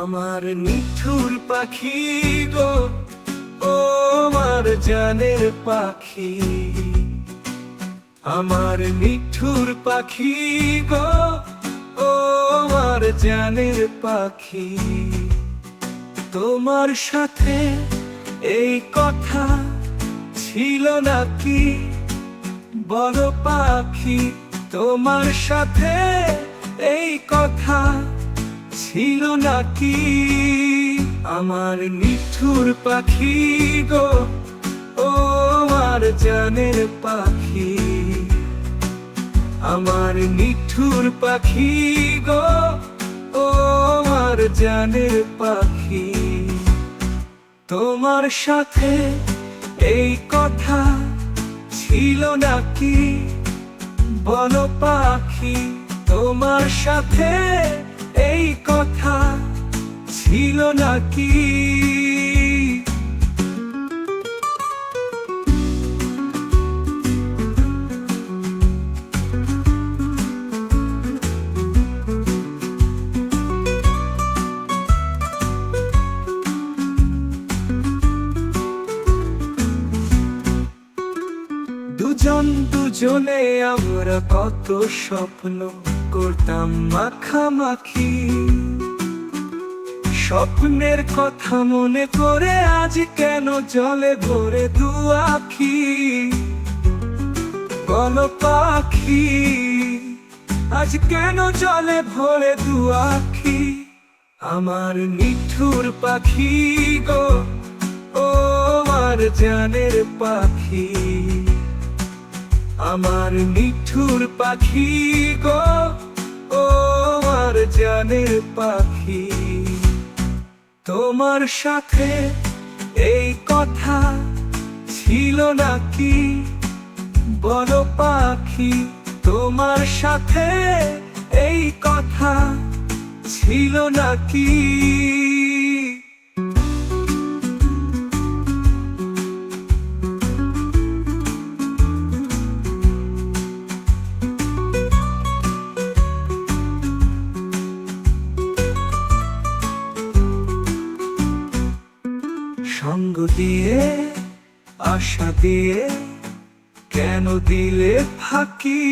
আমার নিঠুর পাখি গো, ও আমার জানের পাখি। আমার নিঠুর পাখি গো, ও আমার জানের পাখি। তোমার সাথে এই কথা ছিল নাকি বড় পাখি? তোমার সাথে এই কথা ছিল নাকি? আমার নিঠুর পাখি গো, ও আমার জানের পাখি। আমার নিঠুর পাখি গো, ও আমার জানের পাখি। তোমার সাথে এই কথা ছিল নাকি বলো পাখি? তোমার সাথে এই কথা ছিল নাকি? দুজন দুজনে আমরা কত স্বপ্ন করতাম মাখামাখি। স্বপ্নের কথা মনে করে আজ কেন জলে ভরে দু আখি? বলো পাখি, আজ কেন জলে ভরে দু আখি? আমার নিঠুর পাখি গো, ও আমার জানের পাখি। আমার নিঠুর পাখি গো, ও আমার জানের পাখি। তোমার সাথে এই কথা ছিল নাকি বলো পাখি? তোমার সাথে এই কথা ছিল নাকি? সঙ্গ দিয়ে আশা দিয়ে কেন দিলে ফাঁকি?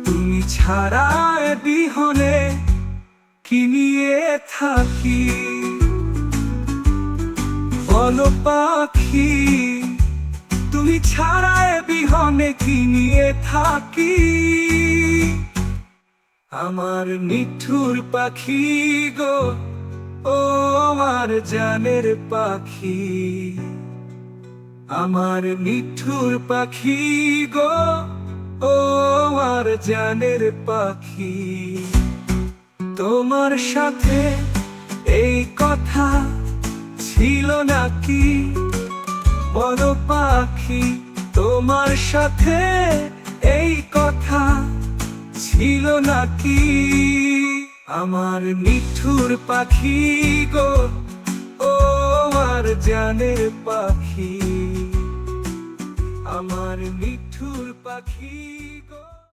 তুমি ছাড়া বিহনে কি নিয়ে থাকি? বলো পাখি, তুমি ছাড়া বিহনে কি নিয়ে থাকি? আমার নিঠুর পাখি গো, ও আমার জানের পাখি। আমার নিঠুর পাখি গো, ও আমার জানের পাখি। তোমার সাথে এই কথা ছিল নাকি বলো পাখি? তোমার সাথে এই কথা ছিল নাকি? আমার নিঠুর পাখি গো, ও আমার জানের পাখি। আমার নিঠুর পাখি।